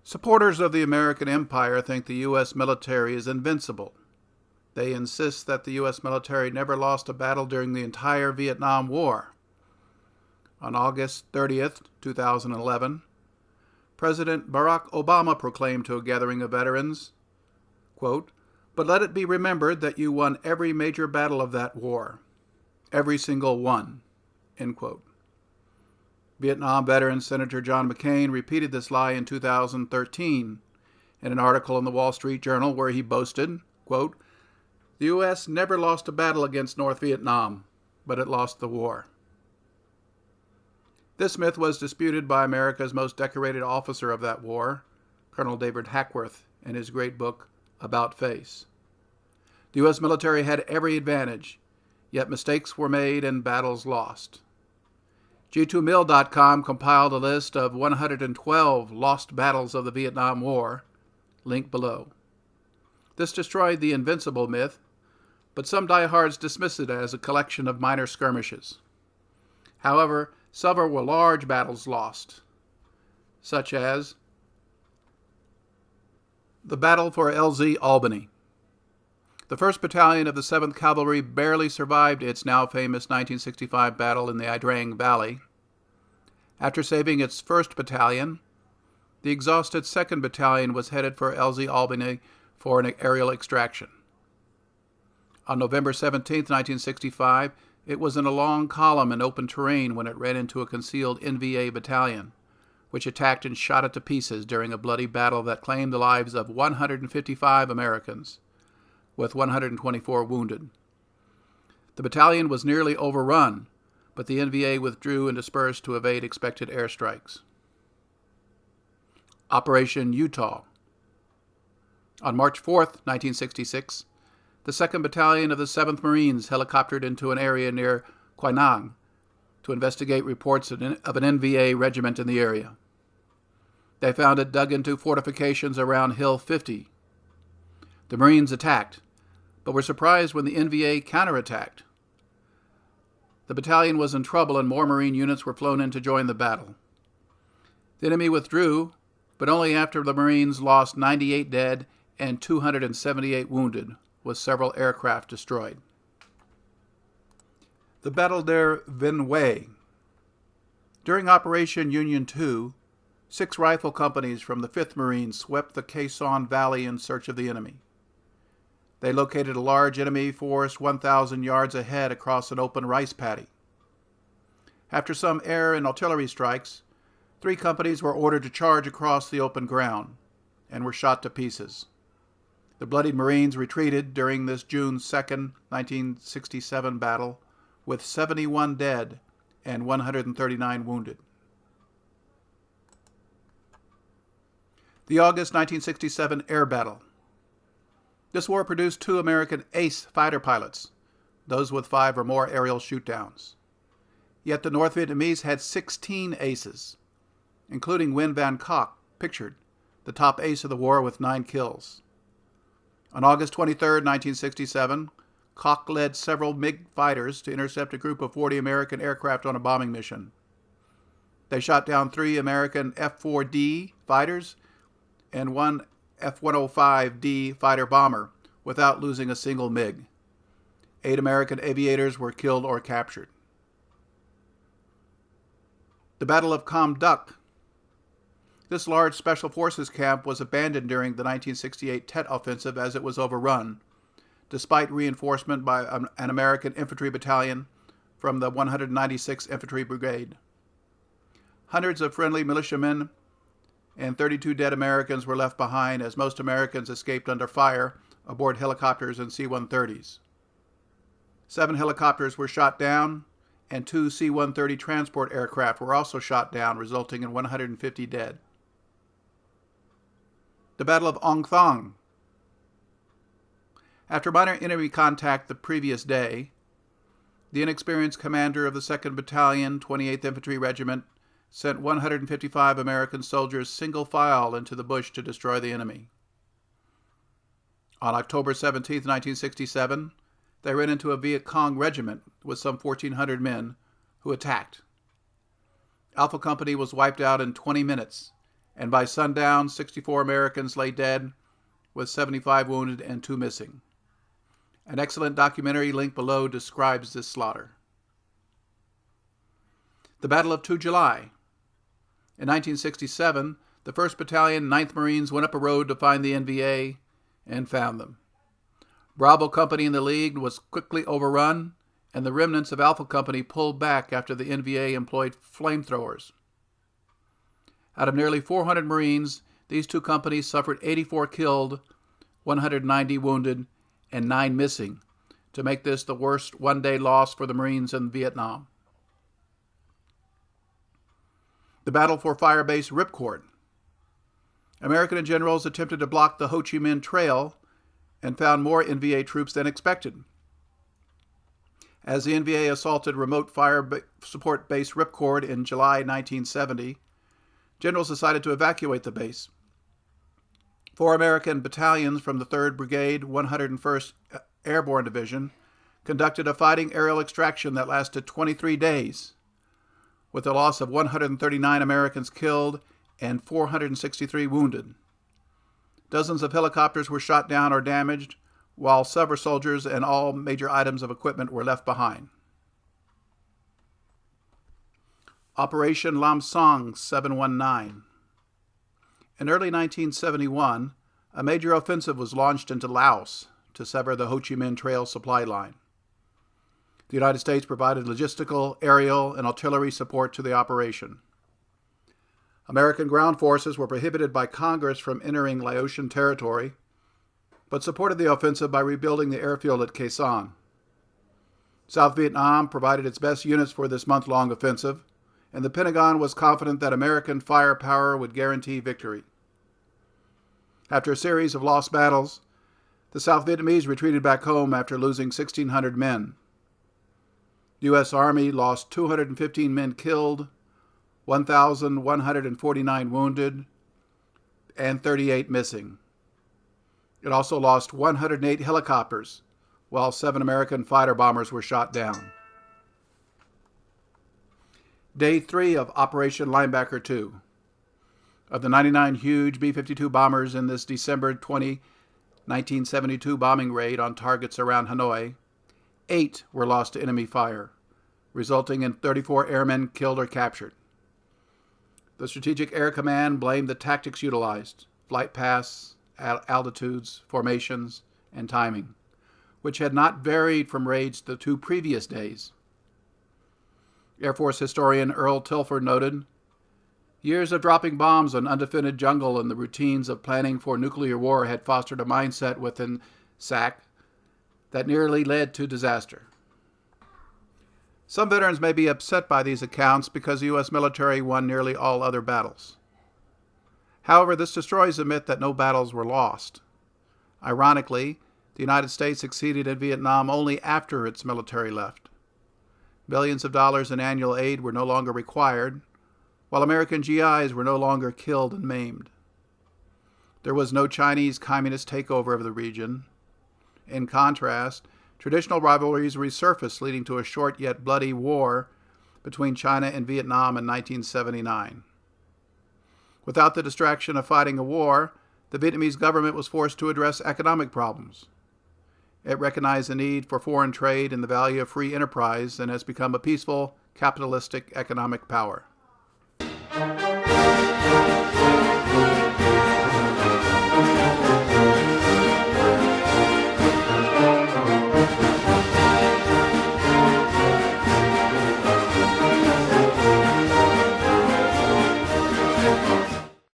Supporters of the American empire think the U.S. military is invincible. They insist that the U.S. military never lost a battle during the entire Vietnam War. On August 30th, 2011, President Barack Obama proclaimed to a gathering of veterans, quote, "But let it be remembered that you won every major battle of that war. Every single one," end quote. Vietnam veteran Senator John McCain repeated this lie in 2013 in an article in the Wall Street Journal where he boasted, quote, "The U.S. never lost a battle against North Vietnam, but it lost the war." This myth was disputed by America's most decorated officer of that war, Colonel David Hackworth, in his great book, About Face. The U.S. military had every advantage, yet mistakes were made and battles lost. G2Mill.com compiled a list of 112 lost battles of the Vietnam War, link below. This destroyed the invincible myth, but some diehards dismiss it as a collection of minor skirmishes. However, several were large battles lost, such as the Battle for LZ Albany. The 1st Battalion of the 7th Cavalry barely survived its now famous 1965 battle in the Ia Drang Valley. After saving its 1st Battalion, the exhausted 2nd Battalion was headed for LZ Albany for an aerial extraction. On November 17, 1965, it was in a long column in open terrain when it ran into a concealed NVA battalion, which attacked and shot it to pieces during a bloody battle that claimed the lives of 155 Americans, with 124 wounded. The battalion was nearly overrun, but the NVA withdrew and dispersed to evade expected airstrikes. Operation Utah. On March 4, 1966, the 2nd Battalion of the 7th Marines helicoptered into an area near Quai Nang to investigate reports of an NVA regiment in the area. They found it dug into fortifications around Hill 50. The Marines attacked, but were surprised when the NVA counterattacked. The battalion was in trouble and more Marine units were flown in to join the battle. The enemy withdrew, but only after the Marines lost 98 dead and 278 wounded, with several aircraft destroyed. The Battle der Vinh Huy. During Operation Union 2, 6 rifle companies from the 5th Marines swept the Khe Son Valley in search of the enemy. They located a large enemy force 1,000 yards ahead across an open rice paddy. After some air and artillery strikes, 3 companies were ordered to charge across the open ground and were shot to pieces. The bloodied Marines retreated during this June 2, 1967 battle with 71 dead and 139 wounded. The August 1967 air battle. This war produced 2 American ace fighter pilots, those with 5 or more aerial shootdowns. Yet the North Vietnamese had 16 aces, including Nguyen Van Cock, pictured, the top ace of the war with 9 kills. On August 23, 1967, Koch led several MiG fighters to intercept a group of 40 American aircraft on a bombing mission. They shot down 3 American F-4D fighters and 1 F-105D fighter-bomber without losing a single MiG. 8 American aviators were killed or captured. The Battle of Kham Duc. This large Special Forces camp was abandoned during the 1968 Tet Offensive as it was overrun, despite reinforcement by an American infantry battalion from the 196th Infantry Brigade. Hundreds of friendly militiamen and 32 dead Americans were left behind as most Americans escaped under fire aboard helicopters and C-130s. 7 helicopters were shot down, and 2 C-130 transport aircraft were also shot down, resulting in 150 dead. The Battle of Ong Thahn. After minor enemy contact the previous day, the inexperienced commander of the 2nd Battalion, 28th Infantry Regiment, sent 155 American soldiers single file into the bush to destroy the enemy. On October 17, 1967, they ran into a Viet Cong regiment with some 1,400 men who attacked. Alpha Company was wiped out in 20 minutes, and by sundown, 64 Americans lay dead, with 75 wounded and 2 missing. An excellent documentary link below describes this slaughter. The Battle of 2 July. In 1967, the 1st Battalion, 9th Marines went up a road to find the NVA and found them. Bravo Company in the lead was quickly overrun, and the remnants of Alpha Company pulled back after the NVA employed flamethrowers. Out of nearly 400 Marines, these two companies suffered 84 killed, 190 wounded, and 9 missing, to make this the worst one-day loss for the Marines in Vietnam. The battle for Fire Base Ripcord. American generals attempted to block the Ho Chi Minh Trail and found more NVA troops than expected. As the NVA assaulted remote fire support base Ripcord in July 1970, generals decided to evacuate the base. 4 American battalions from the 3rd Brigade, 101st Airborne Division, conducted a fighting aerial extraction that lasted 23 days, with a loss of 139 Americans killed and 463 wounded. Dozens of helicopters were shot down or damaged, while several soldiers and all major items of equipment were left behind. Operation Lam Son 719. In early 1971, a major offensive was launched into Laos to sever the Ho Chi Minh Trail supply line. The United States provided logistical, aerial, and artillery support to the operation. American ground forces were prohibited by Congress from entering Laotian territory, but supported the offensive by rebuilding the airfield at Khe Sanh. South Vietnam provided its best units for this month-long offensive, and the Pentagon was confident that American firepower would guarantee victory. After a series of lost battles, the South Vietnamese retreated back home after losing 1,600 men. The U.S. Army lost 215 men killed, 1,149 wounded, and 38 missing. It also lost 108 helicopters, while 7 American fighter bombers were shot down. Day 3 of Operation Linebacker 2. Of the 99 huge B-52 bombers in this December 20, 1972 bombing raid on targets around Hanoi, 8 were lost to enemy fire, resulting in 34 airmen killed or captured. The Strategic Air Command blamed the tactics utilized, flight paths, altitudes, formations, and timing, which had not varied from raids the 2 previous days. Air Force historian Earl Tilford noted, "Years of dropping bombs on undefended jungle and the routines of planning for nuclear war had fostered a mindset within SAC that nearly led to disaster." Some veterans may be upset by these accounts because the U.S. military won nearly all other battles. However, this destroys the myth that no battles were lost. Ironically, the United States succeeded in Vietnam only after its military left. Billions of dollars in annual aid were no longer required, while American GIs were no longer killed and maimed. There was no Chinese communist takeover of the region. In contrast, traditional rivalries resurfaced, leading to a short yet bloody war between China and Vietnam in 1979. Without the distraction of fighting a war, the Vietnamese government was forced to address economic problems. It recognized the need for foreign trade and the value of free enterprise and has become a peaceful, capitalistic economic power.